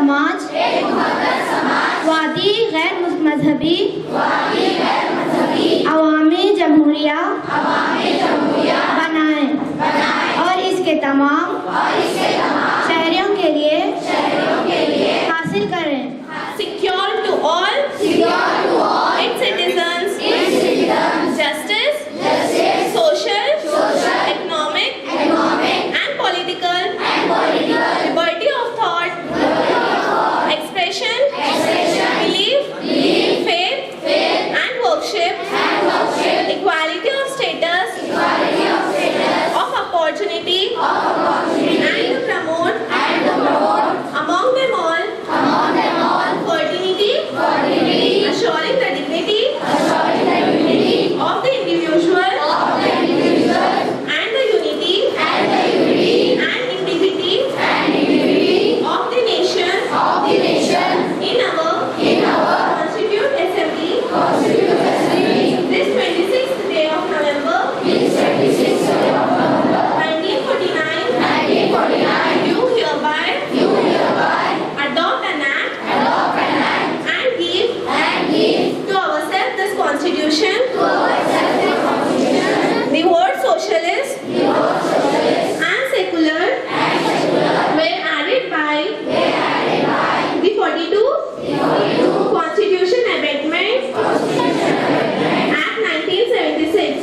समाज वादी गैर मजहबी अवामी जमहूरिया बनाएं और इसके तमाम शहरियों के लिए हासिल करें। Secure to all its citizens justice, social, economic and political liberty of thought, expression, belief, faith and worship, equality of status, of opportunity and to promote among them all fraternity, assuring the dignity of the individual and the unity and integrity of the nation in our Constituent Assembly this 26th day of November 1949 do hereby adopt an act and give to ourselves this Constitution. The word socialist and secular were added by the 42 Constitution Amendment Act 1976.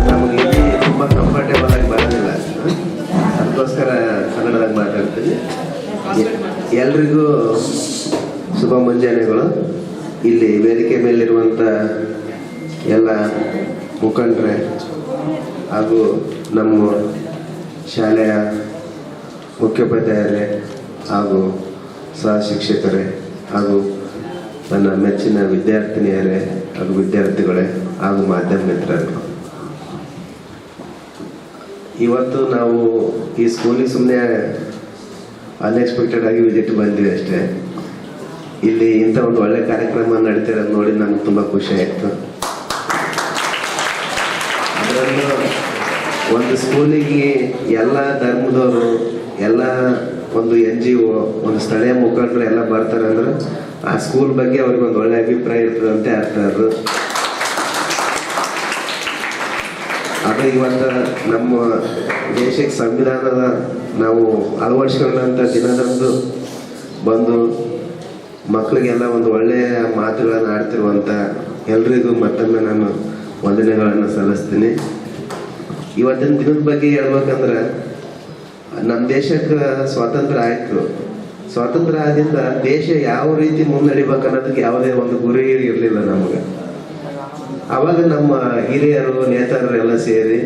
ನಮಗೆ ತುಂಬ comfortable ಆಗಿ ಬರೋದಿಲ್ಲ, ಅದಕ್ಕೋಸ್ಕರ ಕನ್ನಡದಾಗ ಮಾತಾಡ್ತೀನಿ. ಎಲ್ರಿಗೂ ಶುಭ ಮುಂಜಾನೆಗಳು. ಇಲ್ಲಿ ವೇದಿಕೆ ಮೇಲಿರುವಂಥ ಎಲ್ಲ ಮುಖಂಡರೇ ಹಾಗೂ ನಮ್ಮ ಶಾಲೆಯ ಮುಖ್ಯೋಪಾಧ್ಯಾಯರೇ ಹಾಗೂ ಸಹ ಶಿಕ್ಷಕರೇ ಹಾಗೂ ನನ್ನ ಮೆಚ್ಚಿನ ವಿದ್ಯಾರ್ಥಿನಿಯರೇ ಹಾಗೂ ವಿದ್ಯಾರ್ಥಿಗಳೇ ಹಾಗೂ ಮಾಧ್ಯಮ ಮಿತ್ರರು, ಇವತ್ತು ನಾವು ಈ ಸ್ಕೂಲಿಗೆ ಸುಮ್ಮನೆ ಅನ್ಎಕ್ಸ್ಪೆಕ್ಟೆಡ್ ಆಗಿ ವಿಸಿಟ್ ಬಂದಿವಿ ಅಷ್ಟೇ. ಇಲ್ಲಿ ಇಂಥ ಒಂದು ಒಳ್ಳೆ ಕಾರ್ಯಕ್ರಮ ನಡೀತಿರೋದು ನೋಡಿ ನಮ್ಗೆ ತುಂಬ ಖುಷಿ ಆಯಿತು. ಅದರಲ್ಲೂ ಒಂದು ಸ್ಕೂಲಿಗೆ ಎಲ್ಲ ಧರ್ಮದವರು, ಎಲ್ಲ ಒಂದು NGO, ಒಂದು ಸ್ಥಳೀಯ ಮುಖಂಡರು ಎಲ್ಲ ಬರ್ತಾರೆ ಅಂದ್ರೆ ಆ ಸ್ಕೂಲ್ ಬಗ್ಗೆ ಅವ್ರಿಗೆ ಒಂದು ಒಳ್ಳೆ ಅಭಿಪ್ರಾಯ ಇರ್ತದಂತೆ ಅರ್ಥ. ಅದು ಇವತ್ತು ನಮ್ಮ ದೇಶಕ್ಕೆ ಸಂವಿಧಾನದ ನಾವು ಅಳವಡಿಸ್ಕೊಂಡಂಥ ದಿನದಂದು ಬಂದು ಮಕ್ಕಳಿಗೆಲ್ಲ ಒಂದು ಒಳ್ಳೆಯ ಮಾತುಗಳನ್ನು ಆಡ್ತಿರುವಂಥ ಎಲ್ರಿಗೂ ಮತ್ತೊಮ್ಮೆ ನಾನು ವಂದನೆಗಳನ್ನು ಸಲ್ಲಿಸ್ತೀನಿ. ಇವತ್ತಿನ ದಿನದ ಬಗ್ಗೆ ಹೇಳ್ಬೇಕಂದ್ರೆ, ನಮ್ಮ ದೇಶಕ್ಕೆ ಸ್ವಾತಂತ್ರ್ಯ ಆಯಿತು. ಸ್ವಾತಂತ್ರ್ಯ ಆದಿಂದ ದೇಶ ಯಾವ ರೀತಿ ಮುನ್ನಡಿಬೇಕು ಅನ್ನೋದಕ್ಕೆ ಯಾವುದೇ ಒಂದು ಗುರಿ ಇರಲಿಲ್ಲ ನಮಗೆ. ಆವಾಗ ನಮ್ಮ ಹಿರಿಯರು ನೇತಾರರು ಎಲ್ಲ ಸೇರಿ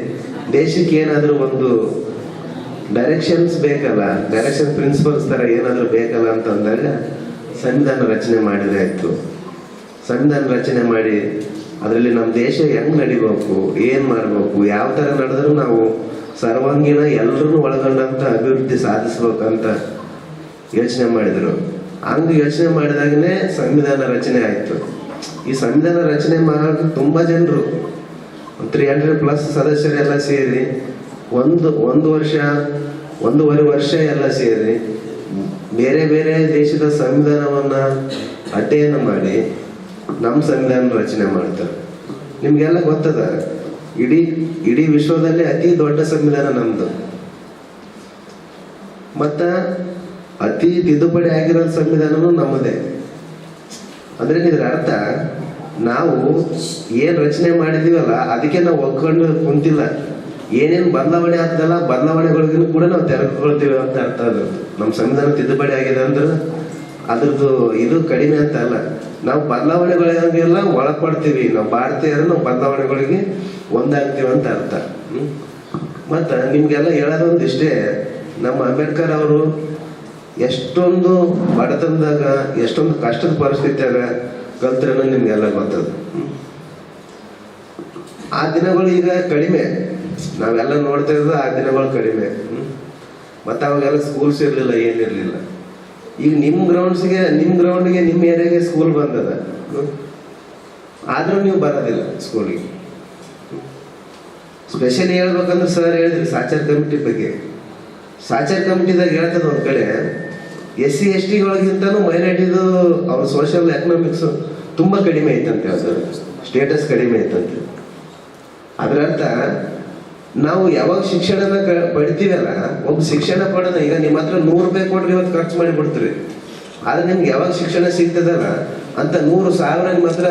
ದೇಶಕ್ಕೆ ಏನಾದರೂ ಒಂದು ಡೈರೆಕ್ಷನ್ಸ್ ಬೇಕಲ್ಲ, ಡೈರೆಕ್ಷನ್ ಪ್ರಿನ್ಸಿಪಲ್ಸ್ ಥರ ಏನಾದರೂ ಬೇಕಲ್ಲ ಅಂತಂದಾಗ ಸಂವಿಧಾನ ರಚನೆ ಮಾಡಿದ್ರೆ ಆಯಿತು. ಸಂವಿಧಾನ ರಚನೆ ಮಾಡಿ ಅದರಲ್ಲಿ ನಮ್ಮ ದೇಶ ಹೆಂಗೆ ನಡಿಬೇಕು, ಏನು ಮಾಡಬೇಕು, ಯಾವ ಥರ ನಡೆದ್ರೂ ನಾವು ಸರ್ವಾಂಗೀಣ ಎಲ್ಲರೂ ಒಳಗೊಂಡಂಥ ಅಭಿವೃದ್ಧಿ ಸಾಧಿಸ್ಬೇಕಂತ ಯೋಚನೆ ಮಾಡಿದರು. ಹಂಗೆ ಯೋಚನೆ ಮಾಡಿದಾಗನೇ ಸಂವಿಧಾನ ರಚನೆ ಆಯಿತು. ಈ ಸಂವಿಧಾನ ರಚನೆ ಮಾಡೋದು ತುಂಬ ಜನರು 300+ ಸದಸ್ಯರೆಲ್ಲ ಸೇರಿ ಒಂದೂವರೆ ವರ್ಷ ಎಲ್ಲ ಸೇರಿ ಬೇರೆ ಬೇರೆ ದೇಶದ ಸಂವಿಧಾನವನ್ನು ಅಧ್ಯಯನ ಮಾಡಿ ನಮ್ಮ ಸಂವಿಧಾನ ರಚನೆ ಮಾಡ್ತಾರೆ. ನಿಮಗೆಲ್ಲ ಗೊತ್ತದ, ಇಡೀ ವಿಶ್ವದಲ್ಲಿ ಅತಿ ದೊಡ್ಡ ಸಂವಿಧಾನ ನಮ್ಮದು. ಮತ್ತು ಅತಿ ತಿದ್ದುಪಡಿ ಆಗಿರೋ ಸಂವಿಧಾನನೂ ನಮ್ಮದೇ. ಅಂದ್ರೆ ಇದ್ರ ಅರ್ಥ ನಾವು ಏನ್ ರಚನೆ ಮಾಡಿದೀವಲ್ಲ ಅದಕ್ಕೆ ನಾವು ಒಗ್ಕೊಂಡು ಕುಂತಿಲ್ಲ. ಏನೇನು ಬದಲಾವಣೆ ಆಗ್ತದಲ್ಲ ಬದಲಾವಣೆಗಳಿಗೂ ಕೂಡ ನಾವು ತೆರೆದುಕೊಳ್ತೀವಿ ಅಂತ ಅರ್ಥ. ಅದು ನಮ್ಮ ಸಂವಿಧಾನ ತಿದ್ದುಪಡಿ ಆಗಿದೆ ಅಂದ್ರೆ ಅದ್ರದ್ದು ಇದು ಕಡಿಮೆ ಅಂತ ಅಲ್ಲ, ನಾವು ಬದಲಾವಣೆಗಳಿಗೆಲ್ಲ ಒಳಪಡ್ತೀವಿ. ನಾವು ಭಾರತೀಯರು ನಾವು ಬದಲಾವಣೆಗಳಿಗೆ ಒಂದಾಗ್ತೀವಿ ಅಂತ ಅರ್ಥ. ಮತ್ತು ನಿಮಗೆಲ್ಲ ಹೇಳೋದೊಂದಿಷ್ಟೇ, ನಮ್ಮ ಅಂಬೇಡ್ಕರ್ ಅವರು ಎಷ್ಟೊಂದು ಬಡತನದಾಗ ಎಷ್ಟೊಂದು ಕಷ್ಟದ ಪರಿಸ್ಥಿತಿಯಾಗ ಕಲ್ತ್ರೇನೋ ನಿಮ್ಗೆಲ್ಲ ಗೊತ್ತದ. ಆ ದಿನಗಳು ಈಗ ಕಡಿಮೆ, ನಾವೆಲ್ಲ ನೋಡ್ತಾ ಇರೋದು ಆ ದಿನಗಳು ಕಡಿಮೆ. ಮತ್ತು ಅವಾಗೆಲ್ಲ ಸ್ಕೂಲ್ಸ್ ಇರಲಿಲ್ಲ, ಏನಿರಲಿಲ್ಲ. ಈಗ ನಿಮ್ಮ ಗ್ರೌಂಡ್ಗೆ ನಿಮ್ಮ ಏರಿಯಾಗೆ ಸ್ಕೂಲ್ ಬಂದದ, ಆದರೂ ನೀವು ಬರೋದಿಲ್ಲ ಸ್ಕೂಲಿಗೆ. ಸ್ಪೆಷಲಿ ಹೇಳ್ಬೇಕಂದ್ರೆ ಸರ್ ಹೇಳಿದ್ರಿ ಸಾಚಾರ ಕಮಿಟಿ ಬಗ್ಗೆ. ಸಾಚಾರ ಕಮಿಟಿದಾಗ ಹೇಳ್ತದ ಒಂದು ಕಡೆ SC ST ಗಳಿಗಿಂತನೂ ಮೈನಾರಿಟಿದು ಅವ್ರ ಸೋಷಿಯಲ್ ಎಕನಾಮಿಕ್ಸ್ ತುಂಬ ಕಡಿಮೆ ಐತಂತೆ, ಅದು ಸ್ಟೇಟಸ್ ಕಡಿಮೆ ಐತಂತೆ. ಅದರ ಅರ್ಥ ನಾವು ಯಾವಾಗ ಶಿಕ್ಷಣನ ಪಡಿತೀವಲ್ಲ, ಒಬ್ಬ ಶಿಕ್ಷಣ ಪಡೆದ, ಈಗ ನಿಮ್ಮ ಹತ್ರ 100 ರೂಪಾಯಿ ಕೊಟ್ರೆ ಇವತ್ತು ಖರ್ಚು ಮಾಡಿ ಬಿಡ್ತೀರಿ. ಆದ್ರೆ ನಿಮ್ಗೆ ಯಾವಾಗ ಶಿಕ್ಷಣ ಸಿಗ್ತದಲ್ಲ ಅಂತ 100,000 ನಿಮ್ಮ ಹತ್ರ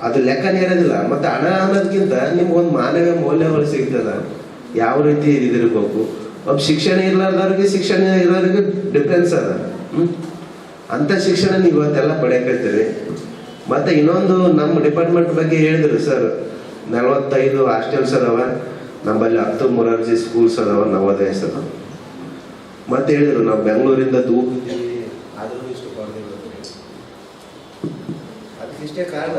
ಅದು ಲೆಕ್ಕನೇ ಇರೋದಿಲ್ಲ. ಮತ್ತೆ ಹಣ ಅನ್ನೋದಕ್ಕಿಂತ ನಿಮ್ಗೊಂದು ಮಾನವೀಯ ಮೌಲ್ಯಗಳು ಸಿಗ್ತದ, ಯಾವ ರೀತಿ ಇದಿರ್ಬೇಕು. ಒಬ್ಬ ಶಿಕ್ಷಣ ಇರ್ಲಾರ್ದವ್ರಿಗೆ ಶಿಕ್ಷಣ ಇರೋರಿಗೆ ಡಿಫ್ರೆನ್ಸ್ ಅದ. ಅಂತ ಶಿಕ್ಷಣ ನೀವು ಇವತ್ತೆಲ್ಲ ಪಡೆಯಕತ್ತೀರಿ. ಮತ್ತೆ ಇನ್ನೊಂದು ನಮ್ಮ ಡಿಪಾರ್ಟ್ಮೆಂಟ್ ಬಗ್ಗೆ ಹೇಳಿದ್ರು ಸರ್, 45 ಹಾಸ್ಟೆಲ್ಸ್ ಅದಾವ ನಮ್ಮಲ್ಲಿ, 10 ಮೊರಾರ್ಜಿ ಸ್ಕೂಲ್ಸ್ ಅದಾವ, ನವೋದಯಸ್ ಅದಾವ. ಮತ್ತೆ ಹೇಳಿದ್ರು ನಾವು ಬೆಂಗಳೂರಿಂದ ದೂರ ಆದ್ರೂ ಇಷ್ಟು ಅದಕ್ಕಿಷ್ಟೇ ಕಾರಣ.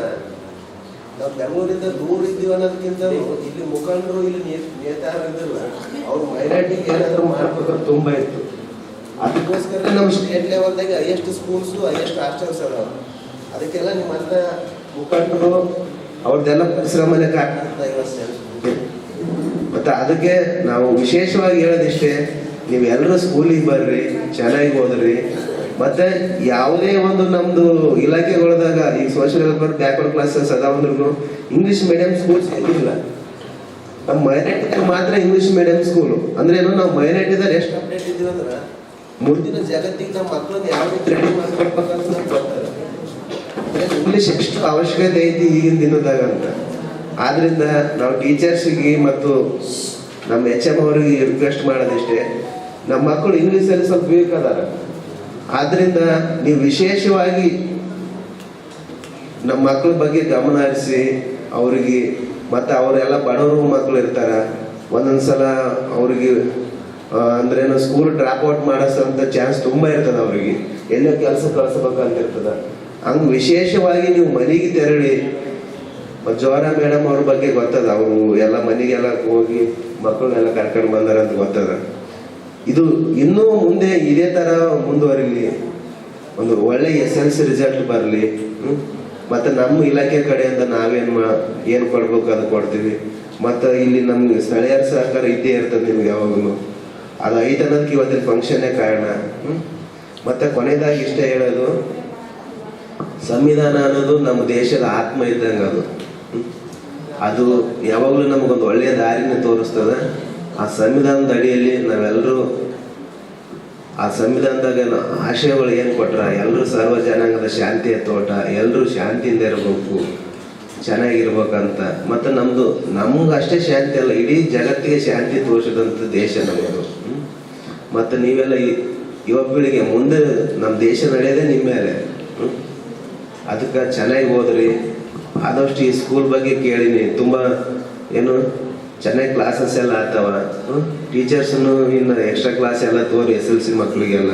ನಾವು ಬೆಂಗಳೂರಿಂದ ದೂರ ಇದ್ದೀವಿ ಅನ್ನೋದಕ್ಕಿಂತ ಇಲ್ಲಿ ಮುಖಂಡರು, ಇಲ್ಲಿ ನೇತಾರರಿಲ್ಲ, ಅವ್ರು ಮೈನಾರಿಟಿಗೆ ಏನಾದರೂ ಮಾಡ್ಬೇಕಂತ ತುಂಬ ಇತ್ತು. ಅದಕ್ಕೋಸ್ಕರ ನಮ್ಮ ಸ್ಟೇಟ್ ಲೆವೆಲ್ದಾಗ ಹೈಯೆಸ್ಟ್ ಸ್ಕೂಲ್ಸು ಹೈಯೆಸ್ಟ್ ಹಾಸ್ಟೆಲ್ಸ್ ಅದಾವ. ಅದಕ್ಕೆಲ್ಲ ನಿಮ್ಮ ಹತ್ರ ಮುಖಂಡರು ಅವ್ರದ್ದೆಲ್ಲ ಪರಿಶ್ರಮನೇ ಕಾರಣ ಅಂತ ಮತ್ತು ಅದಕ್ಕೆ ನಾವು ವಿಶೇಷವಾಗಿ ಹೇಳೋದಿಷ್ಟೇ, ನೀವೆಲ್ಲರೂ ಸ್ಕೂಲಿಗೆ ಬರ್ರಿ, ಚೆನ್ನಾಗಿ ಓದ್ರಿ. ಮತ್ತೆ ಯಾವುದೇ ಒಂದು ನಮ್ದು ಇಲಾಖೆಗಳದಾಗ ಈಗ ಸೋಷಿಯಲ್ ವೆಲ್ಫೇರ್ ಬ್ಯಾಕ್ವರ್ಡ್ ಕ್ಲಾಸಸ್ ಅದಾವಂದ್ರೂ ಇಂಗ್ಲಿಷ್ ಮೀಡಿಯಂ ಸ್ಕೂಲ್ಸ್ ಇರಲಿಲ್ಲ. ನಮ್ಮ ಮೈನಾರಿಟಿದಾಗ ಮಾತ್ರ ಇಂಗ್ಲಿಷ್ ಮೀಡಿಯಂ ಸ್ಕೂಲು. ಅಂದ್ರೆ ಏನು, ನಾವು ಮೈನಾರಿಟಿದಾಗ ಎಷ್ಟು ಅಪ್ಡೇಟ್ ಇದ್ದೀವಿ ಅಂದ್ರೆ ಮುಂದಿನ ಜಗತ್ತಿಗೆ ನಮ್ಮ ಮಕ್ಕಳನ್ನ ಯಾವ ರೀತಿ ರೆಡಿ ಮಾಡ್ಕೊಳ್ಬೇಕಂತ ನಮ್ಗೆ ಗೊತ್ತಲ್ಲ. ಇಂಗ್ಲಿಷ್ ಎಷ್ಟು ಅವಶ್ಯಕತೆ ಐತಿ ಈಗಿನ ದಿನದಾಗ ಅಂತ. ಆದ್ರಿಂದ ನಾವು ಟೀಚರ್ಸಿಗೆ ಮತ್ತು ನಮ್ಮ HM ಅವರಿಗೆ ರಿಕ್ವೆಸ್ಟ್ ಮಾಡೋದಿಷ್ಟೇ, ನಮ್ಮ ಮಕ್ಕಳು ಇಂಗ್ಲೀಷಲ್ಲಿ ಸ್ವಲ್ಪ ವೀಕ್ ಅದಾರ. ಆದ್ರಿಂದ ನೀವು ವಿಶೇಷವಾಗಿ ನಮ್ಮ ಮಕ್ಕಳ ಬಗ್ಗೆ ಗಮನ ಹರಿಸಿ ಅವ್ರಿಗೆ, ಮತ್ತು ಅವರೆಲ್ಲ ಬಡವರು ಮಕ್ಕಳು ಇರ್ತಾರ, ಒಂದೊಂದ್ಸಲ ಅವ್ರಿಗೆ ಅಂದ್ರೇನು ಸ್ಕೂಲ್ ಡ್ರಾಪ್ ಔಟ್ ಮಾಡಿಸೋಂಥ ಚಾನ್ಸ್ ತುಂಬ ಇರ್ತದೆ. ಅವ್ರಿಗೆ ಎಲ್ಲೋ ಕೆಲಸ ಕಳಿಸ್ಬೇಕಂತ ಇರ್ತದ. ಹಂಗೆ ವಿಶೇಷವಾಗಿ ನೀವು ಮನೆಗೆ ತೆರಳಿ, ಜೋರ ಮೇಡಮ್ ಅವ್ರ ಬಗ್ಗೆ ಗೊತ್ತದ, ಅವರು ಎಲ್ಲ ಮನೆಗೆಲ್ಲ ಹೋಗಿ ಮಕ್ಕಳನ್ನೆಲ್ಲ ಕರ್ಕೊಂಡು ಬಂದಾರ ಅಂತ ಗೊತ್ತದ. ಇದು ಇನ್ನೂ ಮುಂದೆ ಇದೇ ಥರ ಮುಂದುವರಿಲಿ, ಒಂದು ಒಳ್ಳೆ SLC ರಿಸಲ್ಟ್ ಬರಲಿ. ಮತ್ತು ನಮ್ಮ ಇಲಾಖೆ ಕಡೆಯಿಂದ ಏನು ಕೊಡ್ಬೇಕು ಅದು ಕೊಡ್ತೀವಿ. ಮತ್ತು ಇಲ್ಲಿ ನಮ್ಗೆ ಸ್ಥಳೀಯರ ಸಹಕಾರ ಇದ್ದೇ ಇರ್ತದೆ ನಿಮ್ಗೆ ಯಾವಾಗಲೂ. ಅದು ಐತೆ ಅನ್ನೋದಕ್ಕೆ ಇವತ್ತಿನ ಫಂಕ್ಷನ್ನೇ ಕಾರಣ. ಮತ್ತು ಕೊನೆಯದಾಗಿ ಇಷ್ಟೇ ಹೇಳೋದು, ಸಂವಿಧಾನ ಅನ್ನೋದು ನಮ್ಮ ದೇಶದ ಆತ್ಮ ಇದ್ದಂಗೆ. ಅದು ಯಾವಾಗಲೂ ನಮಗೊಂದು ಒಳ್ಳೆಯ ದಾರಿನ ತೋರಿಸ್ತದೆ. ಆ ಸಂವಿಧಾನದ ಅಡಿಯಲ್ಲಿ ನಾವೆಲ್ಲರೂ ಆ ಸಂವಿಧಾನದಾಗ ಆಶಯಗಳು ಏನು ಕೊಟ್ರ, ಎಲ್ಲರೂ ಸರ್ವ ಜನಾಂಗದ ಶಾಂತಿಯ ತೋಟ, ಎಲ್ಲರೂ ಶಾಂತಿಯಿಂದ ಇರಬೇಕು, ಚೆನ್ನಾಗಿರ್ಬೇಕಂತ. ಮತ್ತು ನಮ್ಗೆ ಅಷ್ಟೇ ಶಾಂತಿ ಅಲ್ಲ, ಇಡೀ ಜಗತ್ತಿಗೆ ಶಾಂತಿ ತೋರಿಸಿದಂಥ ದೇಶ ನಮ್ಮದು. ಮತ್ತು ನೀವೆಲ್ಲ ಯುವ ಪೀಳಿಗೆ ಮುಂದೆ ನಮ್ಮ ದೇಶ ನಡೆಯೋದೇ ನಿಮ್ಮ ಮೇಲೆ. ಅದಕ್ಕೆ ಚೆನ್ನಾಗಿ ಓದ್ರಿ. ಆದಷ್ಟು ಈ ಸ್ಕೂಲ್ ಬಗ್ಗೆ ಕೇಳಿನಿ, ತುಂಬ ಏನು ಚೆನ್ನಾಗಿ ಕ್ಲಾಸಸ್ ಎಲ್ಲ ಆಗ್ತಾವ. ಟೀಚರ್ಸ್ನು ಇನ್ನು ಎಕ್ಸ್ಟ್ರಾ ಕ್ಲಾಸ್ ಎಲ್ಲ ತೋರಿ SLC ಮಕ್ಕಳಿಗೆಲ್ಲ.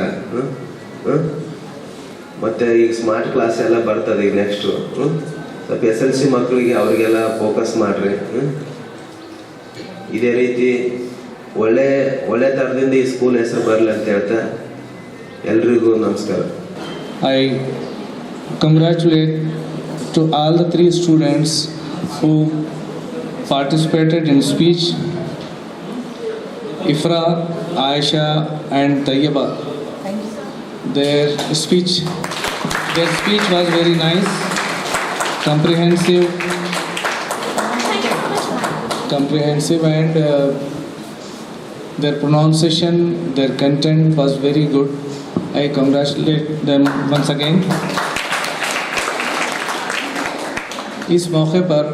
ಮತ್ತು ಈಗ ಸ್ಮಾರ್ಟ್ ಕ್ಲಾಸ್ ಎಲ್ಲ ಬರ್ತದೆ ಈಗ ನೆಕ್ಸ್ಟು. ಸ್ವಲ್ಪ SLC ಮಕ್ಕಳಿಗೆ ಅವ್ರಿಗೆಲ್ಲ ಫೋಕಸ್ ಮಾಡಿರಿ. ಇದೇ ರೀತಿ ಒಳ್ಳೆ ಥರದಿಂದ ಈ ಸ್ಕೂಲ್ ಹೆಸರು ಬರಲಿ ಅಂತ ಹೇಳ್ತಾ ಎಲ್ರಿಗೂ ನಮಸ್ಕಾರ. I congratulate to all the 3 students who participated in speech, Ifra, Aisha and Tayyaba. Their speech was very nice, comprehensive and their pronunciation, their content was very good. I congratulate them once again. इस मौके पर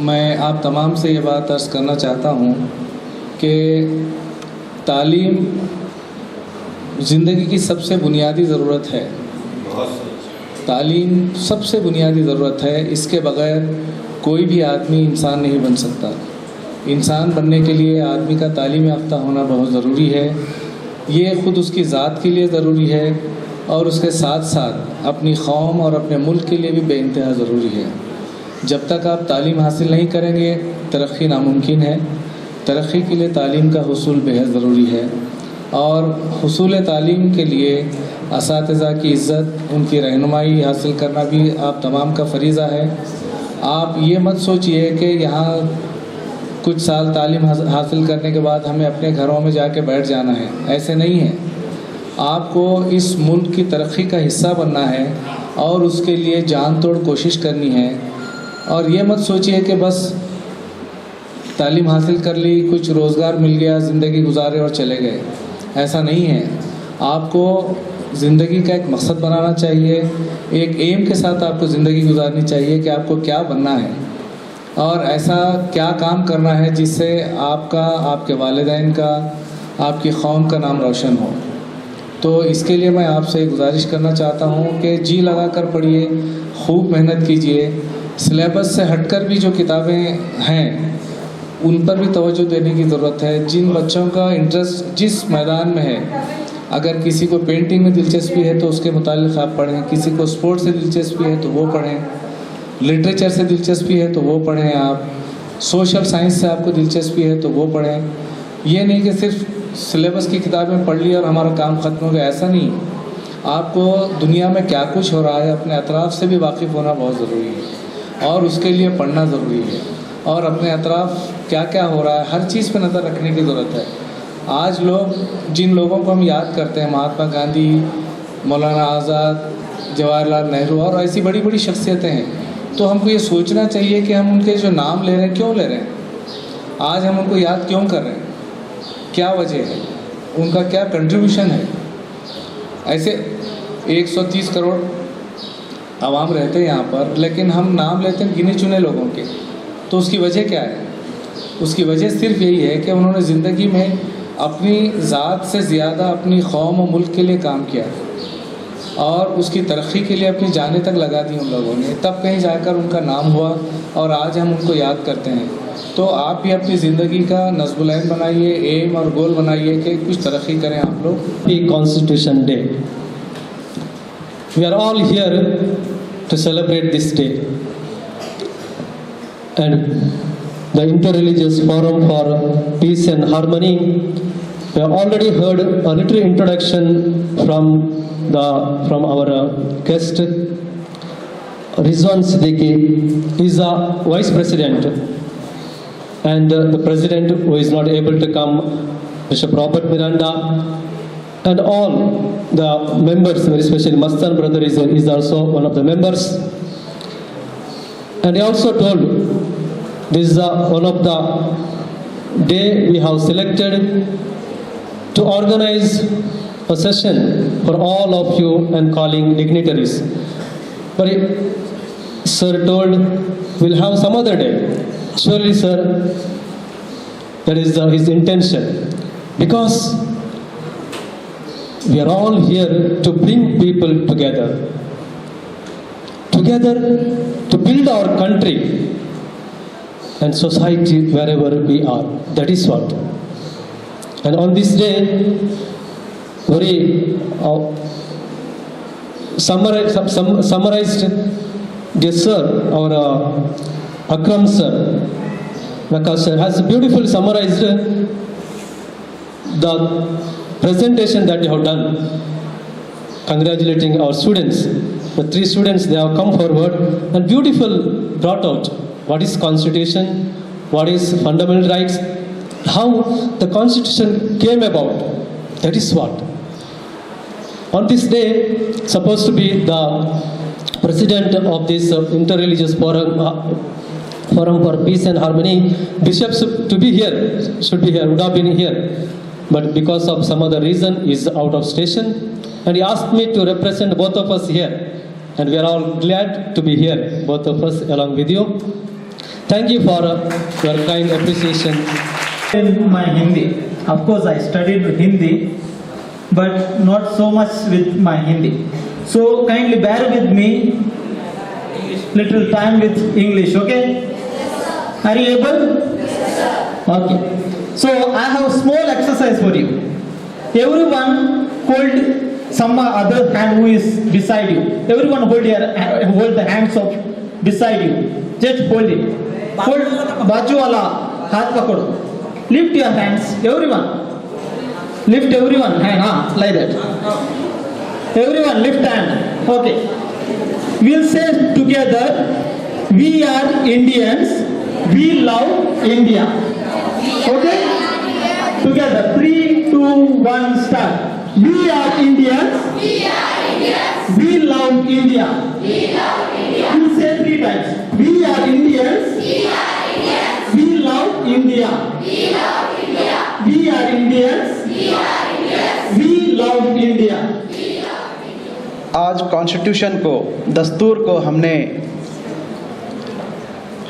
मैं आप तमाम से ये बात अर्ज़ करना चाहता हूँ कि तालीम ज़िंदगी की सबसे बुनियादी ज़रूरत है। तालीम सबसे बुनियादी ज़रूरत है। इसके बगैर कोई भी आदमी इंसान नहीं बन सकता। इंसान बनने के लिए आदमी का तालीम याफ्ता होना बहुत ज़रूरी है। ये ख़ुद उसकी ज़ात के लिए ज़रूरी है और उसके साथ साथ अपनी कौम और अपने मुल्क के लिए भी बेइंतहा ज़रूरी है। जब तक आप तालीम हासिल नहीं करेंगे तरक्की नामुमकिन है। तरक्की के लिए तालीम का हुसूल बेहद ज़रूरी है और हुसूल तालीम के लिए असातिज़ा की इज़्ज़त, उनकी रहनुमाई हासिल करना भी आप तमाम का फ़रीज़ा है। आप ये मत सोचिए कि यहाँ कुछ साल तालीम हासिल करने के बाद हमें अपने घरों में जाके बैठ जाना है, ऐसे नहीं है। आपको इस मुल्क की तरक्की का हिस्सा बनना है और उसके लिए जान तोड़ कोशिश करनी है। और ये मत सोचिए कि बस तालीम हासिल कर ली, कुछ रोज़गार मिल गया, ज़िंदगी गुजारे और चले गए, ऐसा नहीं है। आपको ज़िंदगी का एक मकसद बनाना चाहिए, एक एम के साथ आपको ज़िंदगी गुजारनी चाहिए कि आपको क्या बनना है और ऐसा क्या काम करना है जिससे आपका, आपके वालिदैन का, आपकी कौम का नाम रोशन हो। तो इसके लिए मैं आपसे गुजारिश करना चाहता हूँ कि जी लगा कर पढ़िए, खूब मेहनत कीजिए। सिलेबस से हटकर भी जो किताबें हैं उन पर भी तवज्जो देने की ज़रूरत है। जिन बच्चों का इंटरेस्ट जिस मैदान में है, अगर किसी को पेंटिंग में दिलचस्पी है तो उसके मुतालिक आप पढ़ें, किसी को स्पोर्ट्स से दिलचस्पी है तो वो पढ़ें, लिटरेचर से दिलचस्पी है तो वो पढ़ें, आप सोशल साइंस से आपको दिलचस्पी है तो वो पढ़ें। ये नहीं कि सिर्फ सिलेबस की किताबें पढ़ ली और हमारा काम ख़त्म हो गया, ऐसा नहीं। आपको दुनिया में क्या कुछ हो रहा है अपने अतराफ़ से भी वाकिफ़ होना बहुत ज़रूरी है और उसके लिए पढ़ना ज़रूरी है और अपने अतराफ़ क्या क्या हो रहा है हर चीज़ पर नज़र रखने की ज़रूरत है। आज लोग, जिन लोगों को हम याद करते हैं, महात्मा गांधी, मौलाना आज़ाद, जवाहरलाल नेहरू और ऐसी बड़ी बड़ी शख्सियतें हैं, तो हमको ये सोचना चाहिए कि हम उनके जो नाम ले रहे हैं क्यों ले रहे हैं, आज हम उनको याद क्यों कर रहे हैं, क्या वजह है, उनका क्या कंट्रीब्यूशन है। ऐसे 130 करोड़ आवाम रहते हैं यहाँ पर, लेकिन हम नाम लेते हैं गिने चुने लोगों के। तो उसकी वजह क्या है? उसकी वजह सिर्फ यही है कि उन्होंने ज़िंदगी में अपनी ज़ात से ज़्यादा अपनी कौम और मुल्क के लिए काम किया और उसकी तरक्की के लिए अपनी जानें तक लगा दी उन लोगों ने, तब कहीं जाकर उनका नाम हुआ और आज हम उनको याद करते हैं। तो आप भी अपनी ज़िंदगी का नज़्म-उल-ऐन बनाइए, एम और गोल बनाइए कि कुछ तरक्की करें आप लोग। Constitution Day. We are all here to celebrate this day. And the Interreligious Forum for Peace and Harmony, we have already heard a little introduction from our guest Rizwan Siddiqui. He is a vice president, and the president who is not able to come, Bishop Robert Miranda, and all the members, very especially Mastan brother is also one of the members. And he also told this is one of the day we have selected to organize a session for all of you and calling dignitaries. But sir told we'll have some other day. Surely, sir, that is his intention, because we are all here to bring people together to build our country and society wherever we are. That is what. And on this day, very summarized, dear sir, our Akram sir, Prakash sir, has beautifully summarized the presentation that you have done, congratulating our students. The 3 students, they have come forward and beautiful brought out what is Constitution, what is fundamental rights, how the Constitution came about. That is what. On this day, supposed to be the president of this Interreligious Forum for Peace and Harmony, bishops to be here, should be here, would have been here. But because of some other reason, he is out of station. And he asked me to represent both of us here. And we are all glad to be here, both of us along with you. Thank you for your kind appreciation. In my Hindi, of course I studied Hindi but not so much with my Hindi. So kindly bear with me little time with English, okay? Are you able? Okay. So I have a small exercise for you. Everyone hold some other hand who is beside you. Everyone hold the hands of beside you. Just hold it. Hold बाजू वाला हाथ पकड़ो. Lift your hands, everyone. Lift everyone hand, like that. Everyone lift hand. Okay. We'll say together, we are Indians, we love India. Okay? Together, 3, 2, 1, start. We are Indians, we love India. We'll say 3 times. We are Indians, we love India. We are Indians, we love India. आज constitution को, दस्तूर को हमने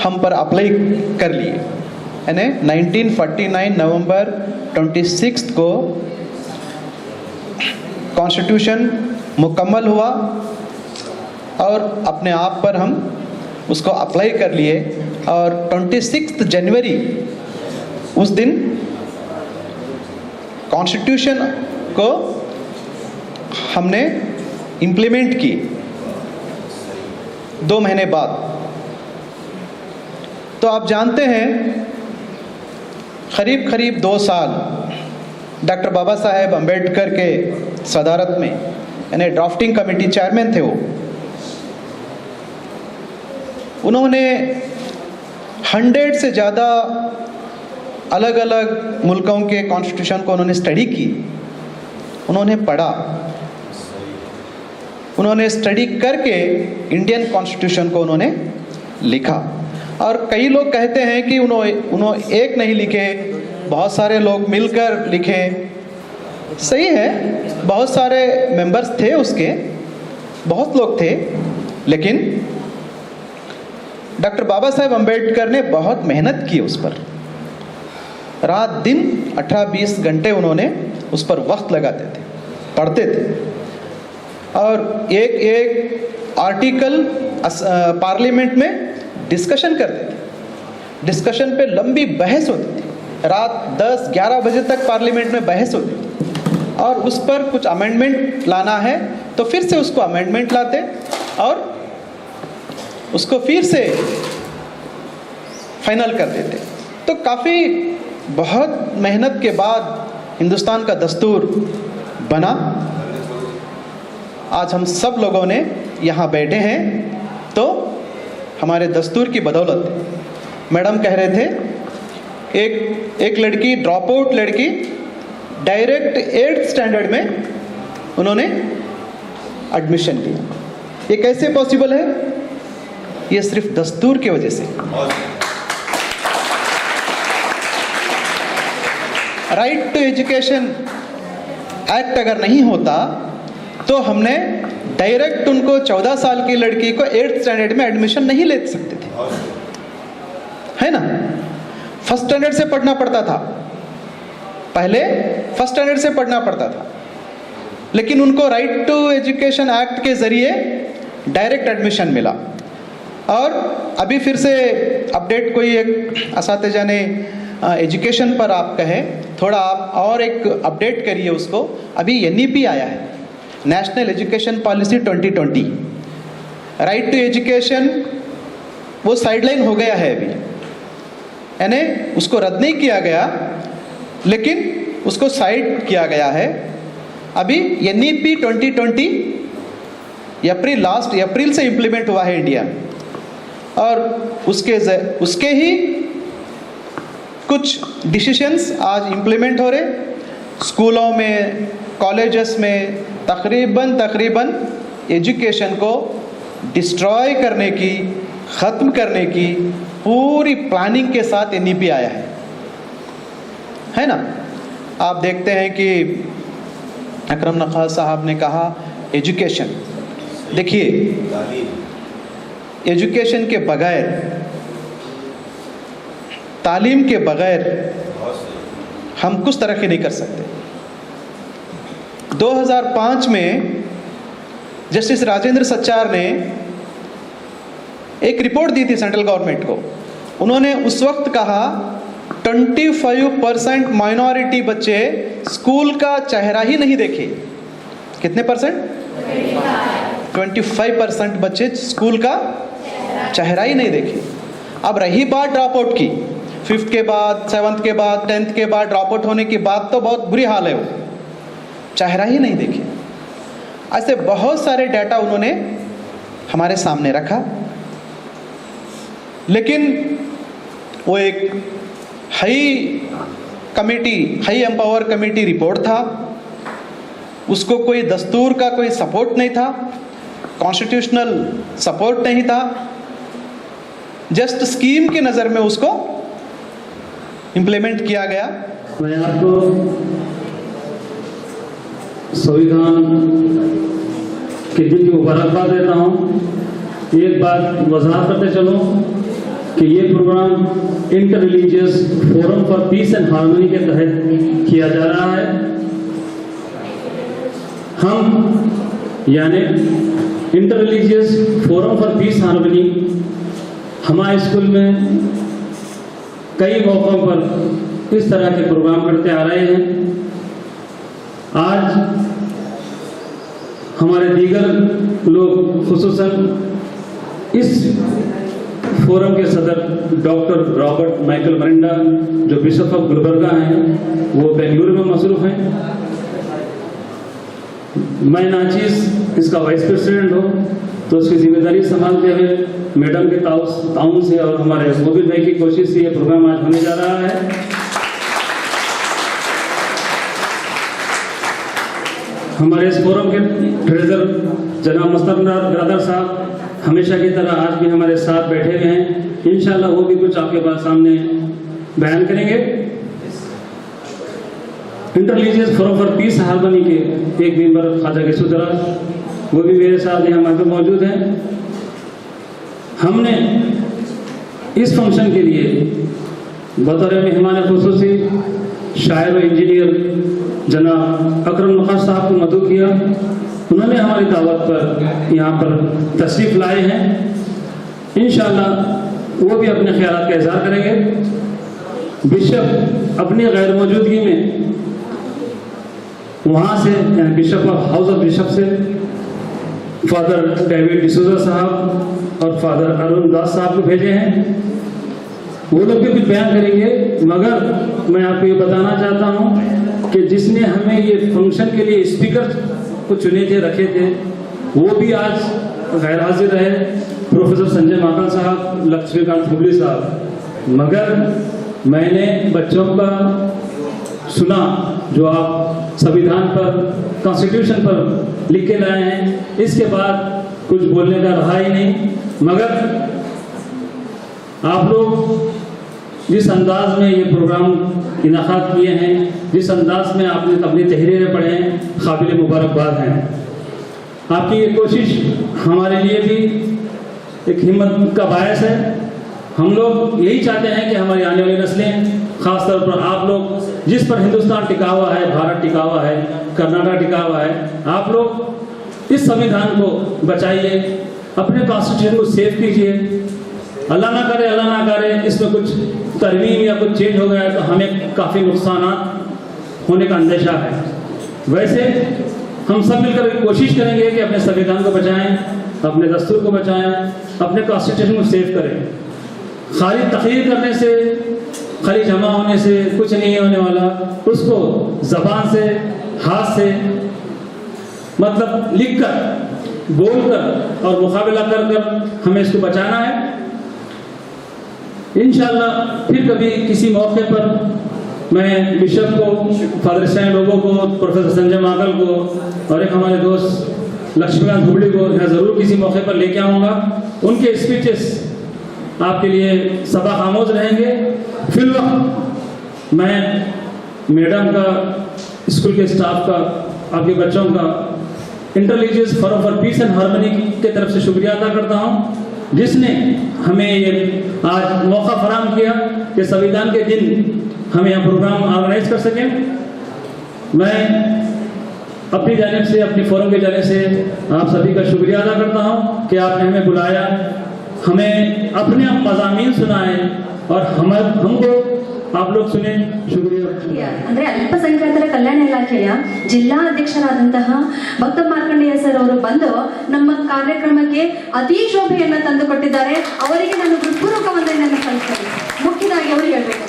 हम पर apply कर लिए, यानी 1949 नवंबर 26 को कॉन्स्टिट्यूशन मुकम्मल हुआ और अपने आप पर हम उसको अप्लाई कर लिए और 26 जनवरी उस दिन कॉन्स्टिट्यूशन को हमने इम्प्लीमेंट की। 2 महीने बाद तो आप जानते हैं करीब 2 साल डॉक्टर बाबा साहेब अम्बेडकर के सदारत में, यानी ड्राफ्टिंग कमेटी चेयरमैन थे वो, उन्होंने 100 से ज़्यादा अलग अलग मुल्कों के कॉन्स्टिट्यूशन को उन्होंने स्टडी की, उन्होंने पढ़ा, उन्होंने स्टडी करके इंडियन कॉन्स्टिट्यूशन को उन्होंने लिखा। और कई लोग कहते हैं कि उन्होंने एक नहीं लिखे, बहुत सारे लोग मिलकर लिखे। सही है, बहुत सारे मेंबर्स थे उसके, बहुत लोग थे, लेकिन डॉक्टर बाबा साहेब अम्बेडकर ने बहुत मेहनत की उस पर। रात दिन 18-20 घंटे उन्होंने उस पर वक्त लगाते थे, पढ़ते थे और एक आर्टिकल पार्लियामेंट में डिस्कशन करते थे। डिस्कशन पे लंबी बहस होती थी, रात 10-11 बजे तक पार्लियामेंट में बहस होती थी और उस पर कुछ अमेंडमेंट लाना है तो फिर से उसको अमेंडमेंट लाते और उसको फिर से फाइनल कर देते। तो काफ़ी बहुत मेहनत के बाद हिंदुस्तान का दस्तूर बना। आज हम सब लोगों ने यहाँ बैठे हैं तो हमारे दस्तूर की बदौलत। मैडम कह रहे थे एक लड़की, ड्रॉप आउट लड़की, डायरेक्ट 8th स्टैंडर्ड में उन्होंने एडमिशन लिया। ये कैसे पॉसिबल है? ये सिर्फ दस्तूर की वजह से। राइट टू एजुकेशन एक्ट अगर नहीं होता तो हमने डायरेक्ट उनको 14 साल की लड़की को 8th स्टैंडर्ड में एडमिशन नहीं ले सकते थे, है ना। फर्स्ट स्टैंडर्ड से पढ़ना पड़ता था, पहले फर्स्ट स्टैंडर्ड से पढ़ना पड़ता था, लेकिन उनको राइट टू एजुकेशन एक्ट के जरिए डायरेक्ट एडमिशन मिला। और अभी फिर से अपडेट कोई एक असातिज़ा ने एजुकेशन पर आप कहें, थोड़ा आप और एक अपडेट करिए उसको। अभी NEP आया है, national education policy 2020। Right to education वो साइडलाइन हो गया है अभी, यानी उसको रद्द नहीं किया गया, लेकिन उसको साइड किया गया है। अभी NEP 2020 लास्ट अप्रैल से इम्प्लीमेंट हुआ है इंडिया में, और उसके ही कुछ डिसीशंस आज इम्प्लीमेंट हो रहे। स्कूलों में, कॉलेजेस में तकरीबन एजुकेशन को डिस्ट्रॉय करने की, ख़त्म करने की पूरी प्लानिंग के साथ NEP आया है ना। आप देखते हैं कि अकरम नक़ा साहब ने कहा एजुकेशन, देखिए एजुकेशन के बगैर, तालीम के बगैर हम कुछ तरक्की नहीं कर सकते। 2005 में जस्टिस राजेंद्र सच्चार ने एक रिपोर्ट दी थी सेंट्रल गवर्नमेंट को। उन्होंने उस वक्त कहा 25% माइनॉरिटी बच्चे स्कूल का चेहरा ही नहीं देखे। कितने परसेंट? 25% बच्चे स्कूल का चेहरा ही नहीं देखे। अब रही बात ड्रॉप आउट की, 5th के बाद, 7th के बाद, 10th के बाद ड्रॉप आउट होने की बात तो बहुत बुरी हाल है, वो चेहरा ही नहीं देखे। ऐसे बहुत सारे डाटा उन्होंने हमारे सामने रखा, लेकिन वो एक हाई एम्पावर कमेटी रिपोर्ट था, उसको कोई दस्तूर का कोई सपोर्ट नहीं था, कॉन्स्टिट्यूशनल सपोर्ट नहीं था, जस्ट स्कीम की नज़र में उसको इम्प्लीमेंट किया गया। मैं आपको संविधान के दिन की मुबारकबाद देता हूँ। एक बात वजाहत करते चलूँ कि ये programme inter religious forum for peace and harmony के तहत किया जा रहा है। हम यानी inter religious forum for peace harmony हमारे स्कूल में कई मौक़ों पर इस तरह के प्रोग्राम करते आ रहे हैं। आज हमारे दीगर लोग खुसूसन इस फोरम के सदर डॉक्टर रॉबर्ट माइकल मरिंडा जो बिशप ऑफ गुलबर्गा हैं, वो बेंगलुरु में मसरूफ़ हैं। मैं नाचीज़ इसका वाइस प्रेसिडेंट हूँ, तो उसकी जिम्मेदारी संभालते हुए मैडम के ताउन से और हमारे मोबिल भाई की कोशिश से ये प्रोग्राम आज होने जा रहा है। हमारे इस फोरम के ट्रेजर जनाब मुस्तफा ब्रदर साहब हमेशा की तरह आज भी हमारे साथ बैठे हुए हैं। इंशाल्लाह वो भी कुछ आपके पास सामने बयान करेंगे। Inter religious forum for peace harmony के एक मेंबर ख्वाजा गिसुदरा वो भी मेरे साथ यहाँ पर मौजूद हैं। हमने इस फंक्शन के लिए बतौर मेहमान खुसूसी शायर व इंजीनियर जनाब अकरम नवाज साहब को मदऊ किया। उन्होंने हमारी दावत पर यहाँ पर तशरीफ़ लाए हैं। इंशाअल्लाह वो भी अपने ख्यालात का इज़हार करेंगे। बिशप अपनी गैर मौजूदगी में वहाँ से bishop of house of bishop से फादर डेविड डिसूजा साहब और फादर अरुण दास साहब को भेजे हैं। वो लोग भी कुछ बयान करेंगे, मगर मैं आपको ये बताना चाहता हूँ कि जिसने हमें ये फंक्शन के लिए स्पीकर को चुने थे, रखे थे, वो भी आज गैर हाजिर रहे, प्रोफेसर संजय माकन साहब, लक्ष्मीकांत हुबली साहब। मगर मैंने बच्चों का सुना जो आप संविधान पर, कॉन्स्टिट्यूशन पर लिख के लाए हैं, इसके बाद कुछ बोलने का रहा ही नहीं। मगर आप लोग जिस अंदाज में ये प्रोग्राम इनाक़ाद किए हैं, जिस अंदाज में आपने अपनी तहरीरें पढ़े हैं, काबिल मुबारकबाद हैं। आपकी ये कोशिश हमारे लिए भी एक हिम्मत का बायस है। हम लोग यही चाहते हैं कि हमारी आने वाली नस्लें, ख़ासतौर पर आप लोग जिस पर हिंदुस्तान टिका हुआ है, भारत टिका हुआ है, कर्नाटक टिका हुआ है, आप लोग इस संविधान को बचाइए, अपने कॉन्स्टिट्यूशन को सेव कीजिए। अल्लाह ना करे इसमें कुछ तरमीम या कुछ चेंज हो गया तो हमें काफ़ी नुकसान होने का अंदेशा है। वैसे हम सब मिलकर कोशिश करेंगे कि अपने संविधान को बचाएं, अपने दस्तूर को बचाएं, अपने कॉन्स्टिट्यूशन को सेव करें। खाली तकरीर करने से, खाली जमा होने से कुछ नहीं होने वाला। उसको ज़बान से, हाथ से, मतलब लिख कर, बोल कर और मुकाबला कर कर हमें इसको बचाना है। इंशाअल्लाह फिर कभी किसी मौके पर मैं बिशप को, फादर स्टैन लोगों को, प्रोफेसर संजय माकल को और एक हमारे दोस्त लक्ष्मीकांत हुबली को यहाँ ज़रूर किसी मौके पर लेके आऊँगा। उनके स्पीचेस आपके लिए सबक आमोज रहेंगे। फिर वक्त मैं मैडम का, स्कूल के स्टाफ का, आपके बच्चों का inter religious forum for peace and harmony की तरफ से शुक्रिया अदा करता हूँ, जिसने हमें ये आज मौका फराहम किया कि संविधान के दिन हम यहाँ प्रोग्राम ऑर्गेनाइज कर सकें। मैं अपनी जानिब से, अपनी फोरम की जानिब से आप सभी का शुक्रिया अदा करता हूँ कि आपने हमें बुलाया, हमें अपने मज़ामीन सुनाए और हमको आप लोग सुने। शुक्रिया। ಅಂದ್ರೆ ಅಲ್ಪಸಂಖ್ಯಾತರ ಕಲ್ಯಾಣ ಇಲಾಖೆಯ ಜಿಲ್ಲಾ ಅಧ್ಯಕ್ಷರಾದಂತಹ ಭಕ್ತ ಮಾರ್ಕಂಡೇಯ ಸರ್ ಅವರು ಬಂದು ನಮ್ಮ ಕಾರ್ಯಕ್ರಮಕ್ಕೆ ಅತಿ ಶೋಭೆಯನ್ನು ತಂದುಕೊಟ್ಟಿದ್ದಾರೆ. ಅವರಿಗೆ ನಾನು ಹೃತ್ಪೂರ್ವಕ ವಂದನೆಯನ್ನು ಸಲ್ಲಿಸ್ತೇನೆ. ಮುಖ್ಯವಾಗಿ ಅವರು ಹೇಳಬೇಕು,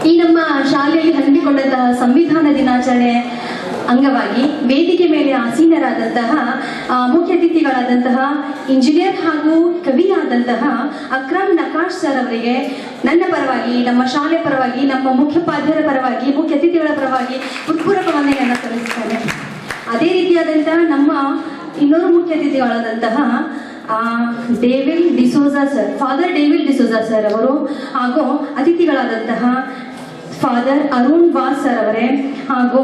ಈ ನಮ್ಮ ಶಾಲೆಯಲ್ಲಿ ಹಮ್ಮಿಕೊಂಡಂತಹ ಸಂವಿಧಾನ ದಿನಾಚರಣೆ ಅಂಗವಾಗಿ ವೇದಿಕೆ ಮೇಲೆ ಆಸೀನರಾದಂತಹ ಮುಖ್ಯ ಅತಿಥಿಗಳಾದಂತಹ ಇಂಜಿನಿಯರ್ ಹಾಗೂ ಕವಿಯಾದಂತಹ ಅಕ್ರಮ್ ನಕಾಶ್ ಸರ್ ಅವರಿಗೆ ನನ್ನ ಪರವಾಗಿ, ನಮ್ಮ ಶಾಲೆ ಪರವಾಗಿ, ನಮ್ಮ ಮುಖ್ಯೋಪಾಧ್ಯಾಯರ ಪರವಾಗಿ, ಮುಖ್ಯ ಅತಿಥಿಗಳ ಪರವಾಗಿ ಹೃತ್ಪೂರ್ವಕ ವಂದನೆಯನ್ನು ಸಲ್ಲಿಸುತ್ತೇನೆ. ಅದೇ ರೀತಿಯಾದಂತಹ ನಮ್ಮ ಇನ್ನೋರು ಮುಖ್ಯ ಅತಿಥಿಗಳಾದಂತಹ David D'Souza sir, father David D'Souza sir ಅವರು ಹಾಗೂ ಅತಿಥಿಗಳಾದಂತಹ ಫಾದರ್ ಅರುಣ್ ವಾಸ್ ಸರ್ ಅವರೇ ಹಾಗೂ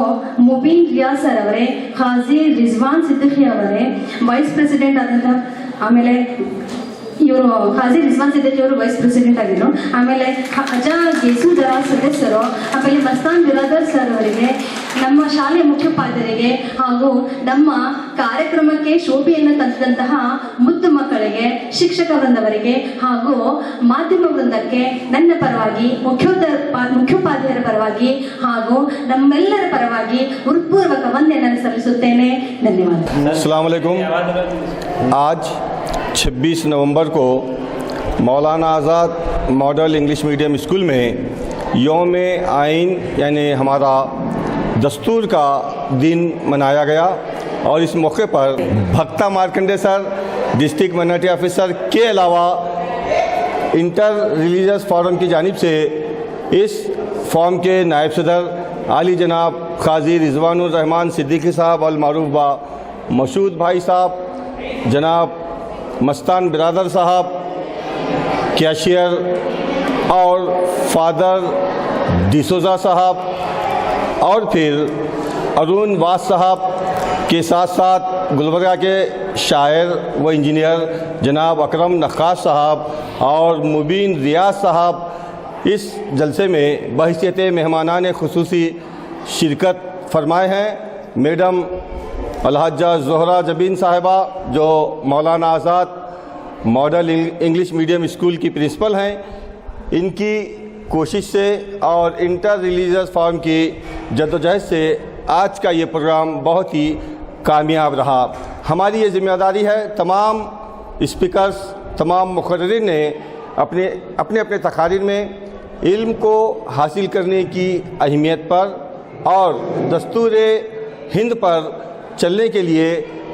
ಮುಬೀನ್ ರಿಯಾಜ್ ಸರ್ ಅವರೇ, ಖಾಜಿ ರಿಜ್ವಾನ್ ಸಿದ್ದಿಖಿ ಅವರೇ ವೈಸ್ ಪ್ರೆಸಿಡೆಂಟ್ ಆದಂತಹ, ಆಮೇಲೆ ಇವರು ಖಾಜಿ ರಿಜ್ವಾನ್ ಸಿದ್ದಿಖಿ ಅವರು ವೈಸ್ ಪ್ರೆಸಿಡೆಂಟ್ ಆಗಿದ್ರು, ಆಮೇಲೆ ಅಜಾ ಗೇಸು ದರಾಜ್ ಸದಸ್ಯರು, ಆಮೇಲೆ ಮಸ್ತಾನ್ ಬಿರಾದರ್ ಸರ್ ಅವರಿಗೆ, ನಮ್ಮ ಶಾಲೆಯ ಮುಖ್ಯೋಪಾಧ್ಯಾಯರಿಗೆ ಹಾಗೂ ನಮ್ಮ ಕಾರ್ಯಕ್ರಮಕ್ಕೆ ಶೋಭೆಯನ್ನು ತಂದಂತಹ ಮುದ್ದು ಮಕ್ಕಳಿಗೆ, ಶಿಕ್ಷಕ ವೃಂದವರಿಗೆ ಹಾಗೂ ಮಾಧ್ಯಮ ವೃಂದಕ್ಕೆ ನನ್ನ ಪರವಾಗಿ, ಮುಖ್ಯೋಪಾಧ್ಯಾಯರ ಪರವಾಗಿ ಹಾಗೂ ನಮ್ಮೆಲ್ಲರ ಪರವಾಗಿ ಹೃತ್ಪೂರ್ವಕ ವಂದನೆಯನ್ನು ಸಲ್ಲಿಸುತ್ತೇನೆ. ಧನ್ಯವಾದ. अस्सलाम वालेकुम। आज 26 नवंबर को मौलाना आज़ाद मॉडल इंग्लिश मीडियम स्कूल में यौम आइन यानी हमारा दस्तूर का दिन मनाया गया और इस मौके पर Bhakta Markande sir, district minority officer के अलावा इंटर रिलीजियस फोरम की जानिब से इस फॉर्म के नायब सदर आली जनाब खाजी रिजवानुर रहमान सिद्दीकी साहब अल मारूफ बा मसूद भाई साहब, जनाब मस्तान बिरादर साहब कैशियर और फादर डिसोजा साहब और फिर अरुण वास साहब के साथ साथ गुलबर्गा के शायर व इंजीनियर जनाब अकरम नक्काश साहब और मुबीन रियाज साहब इस जलसे में बहैसियत मेहमानान खुसूसी शिरकत फरमाए हैं। मैडम अलहज्जा ज़ोहरा जबीन साहिबा जो मौलाना आज़ाद मॉडल इंग्लिश मीडियम स्कूल की प्रिंसिपल हैं, इनकी कोशिश से और इंटर रिलीजियस फॉर्म की जद्दोजहद से आज का ये प्रोग्राम बहुत ही कामयाब रहा। हमारी ये ज़िम्मेदारी है, तमाम स्पीकर्स, तमाम मुक़र्रिरीन ने अपने अपने तकारीर में इल्म को हासिल करने की अहमियत पर और दस्तूर हिंद पर चलने के लिए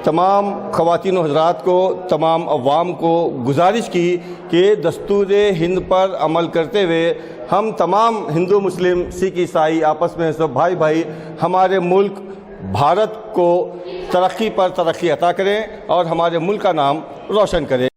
तमाम ख़वातीन हज़रात को, तमाम अवाम को गुजारिश की कि दस्तूर हिंद पर अमल करते हुए हम तमाम हिंदू मुस्लिम सिख ईसाई आपस में सब भाई भाई हमारे मुल्क भारत को तरक्की पर तरक्की अता करें और हमारे मुल्क का नाम रोशन करें।